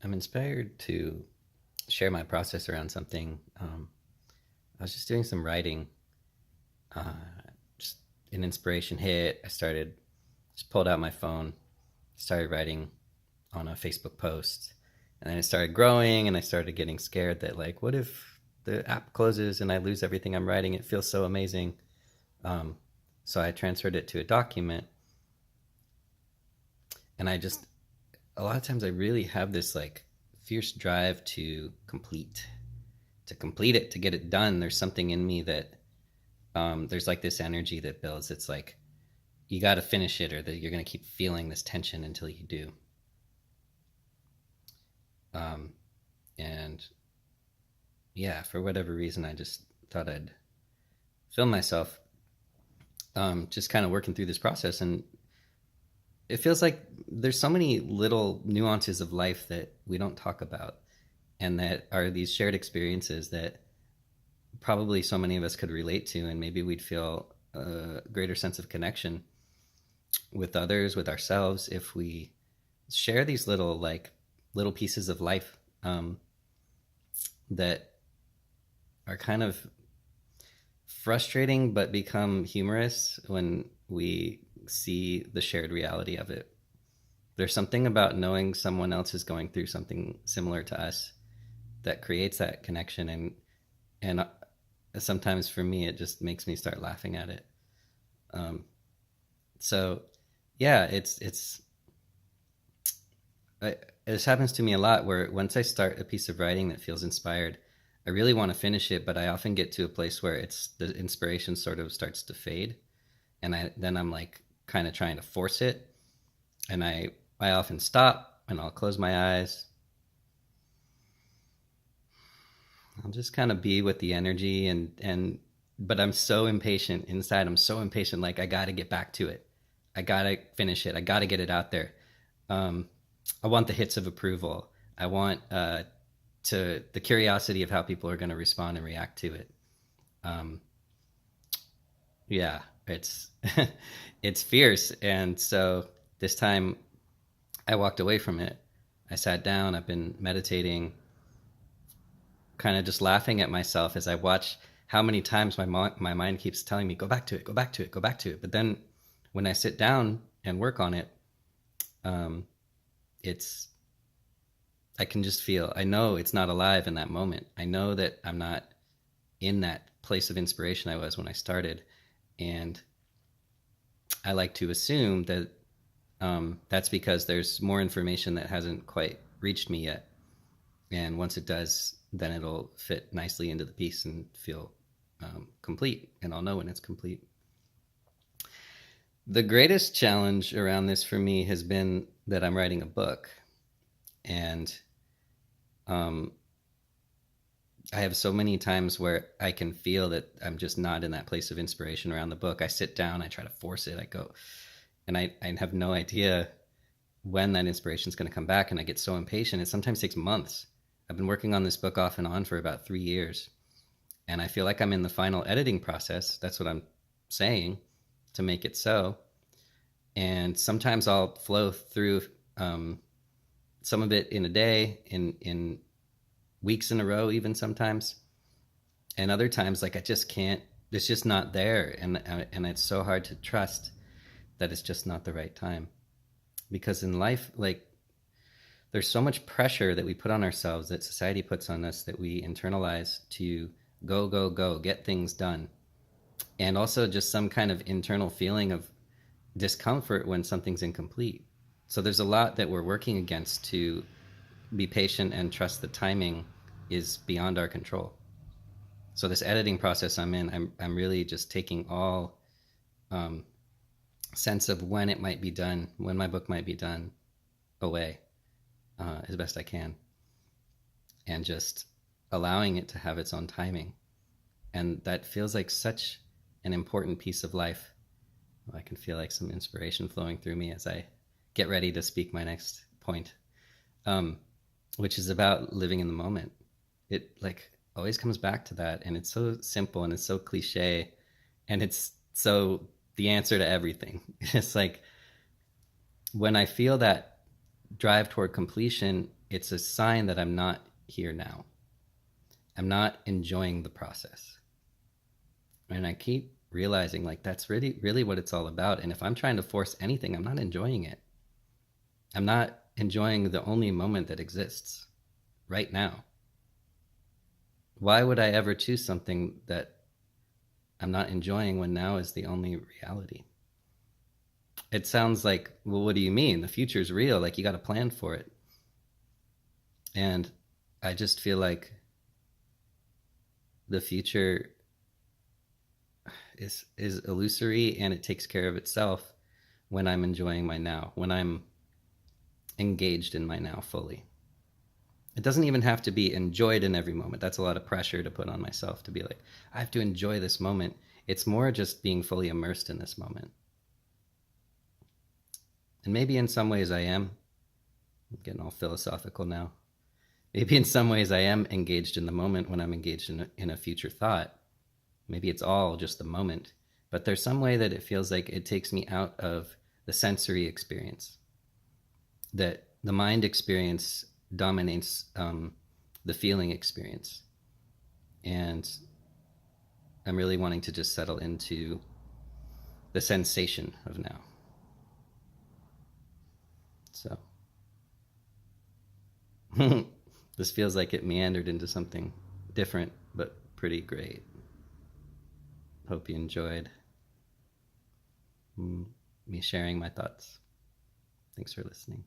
I'm inspired to share my process around something. I was just doing some writing. Uh, just an inspiration hit. Just pulled out my phone, started writing on a Facebook post, and then it started growing, and I started getting scared that, like, what if the app closes and I lose everything I'm writing? It feels so amazing. Um, so I transferred it to a document, and a lot of times I really have this like fierce drive to complete it, to get it done. There's something in me that there's like this energy that builds. It's like you got to finish it, or that you're going to keep feeling this tension until you do. Um, and yeah, for whatever reason, I just thought I'd film myself, just kind of working through this process. And it feels like there's so many little nuances of life that we don't talk about, and that are these shared experiences that probably so many of us could relate to, and maybe we'd feel a greater sense of connection with others, with ourselves, if we share these little pieces of life, that are kind of frustrating but become humorous when we see the shared reality of it. There's something about knowing someone else is going through something similar to us that creates that connection, and sometimes for me it just makes me start laughing at it. Um, so yeah, this happens to me a lot, where once I start a piece of writing that feels inspired, I really want to finish it, but I often get to a place where it's the inspiration sort of starts to fade, and I'm like kind of trying to force it, and I often stop and I'll close my eyes. I'll just kind of be with the energy, and but I'm so impatient inside. I'm so impatient, like I got to get back to it. I got to finish it. I got to get it out there. Um, I want the hits of approval. I want to the curiosity of how people are going to respond and react to it. Um, yeah, it's it's fierce, and so this time I walked away from it. I sat down. I've been meditating, kind of just laughing at myself as I watch how many times my mind keeps telling me, go back to it, go back to it, go back to it. But then when I sit down and work on it, um, it's I can just feel, I know it's not alive in that moment. I know that I'm not in that place of inspiration I was when I started. And I like to assume that that's because there's more information that hasn't quite reached me yet. And once it does, then it'll fit nicely into the piece and feel complete. And I'll know when it's complete. The greatest challenge around this for me has been that I'm writing a book. And um, I have so many times where I can feel that I'm just not in that place of inspiration around the book. I sit down, I try to force it, I go, and I have no idea when that inspiration is going to come back. And I get so impatient. It sometimes takes months. I've been working on this book off and on for about 3 years. And I feel like I'm in the final editing process. That's what I'm saying, to make it so. And sometimes I'll flow through some of it in a day, in weeks in a row, even sometimes. And other times, like I just can't. It's just not there, and it's so hard to trust that it's just not the right time. Because in life, like there's so much pressure that we put on ourselves, that society puts on us, that we internalize to go, go, go, get things done, and also just some kind of internal feeling of discomfort when something's incomplete. So there's a lot that we're working against to be patient and trust the timing is beyond our control. So this editing process I'm in, I'm really just taking all um, sense of when it might be done, when my book might be done, away as best I can, and just allowing it to have its own timing. And that feels like such an important piece of life. I can feel like some inspiration flowing through me as I get ready to speak my next point, um, which is about living in the moment. It like always comes back to that, and it's so simple and it's so cliche, and it's so the answer to everything. It's like when I feel that drive toward completion, it's a sign that I'm not here now. I'm not enjoying the process. And I keep realizing like that's really really what it's all about. And if I'm trying to force anything, I'm not enjoying it. I'm not enjoying the only moment that exists right now. Why would I ever choose something that I'm not enjoying when now is the only reality? It sounds like, well, what do you mean? The future's real. Like, you got to plan for it. And I just feel like the future is illusory, and it takes care of itself when I'm enjoying my now, when I'm engaged in my now fully. It doesn't even have to be enjoyed in every moment. That's a lot of pressure to put on myself to be like, I have to enjoy this moment. It's more just being fully immersed in this moment. And maybe in some ways I am. I'm getting all philosophical now. Maybe in some ways I am engaged in the moment when I'm engaged in a future thought. Maybe it's all just the moment. But there's some way that it feels like it takes me out of the sensory experience. That the mind experience dominates the feeling experience. And I'm really wanting to just settle into the sensation of now. So this feels like it meandered into something different, but pretty great. Hope you enjoyed me sharing my thoughts. Thanks for listening.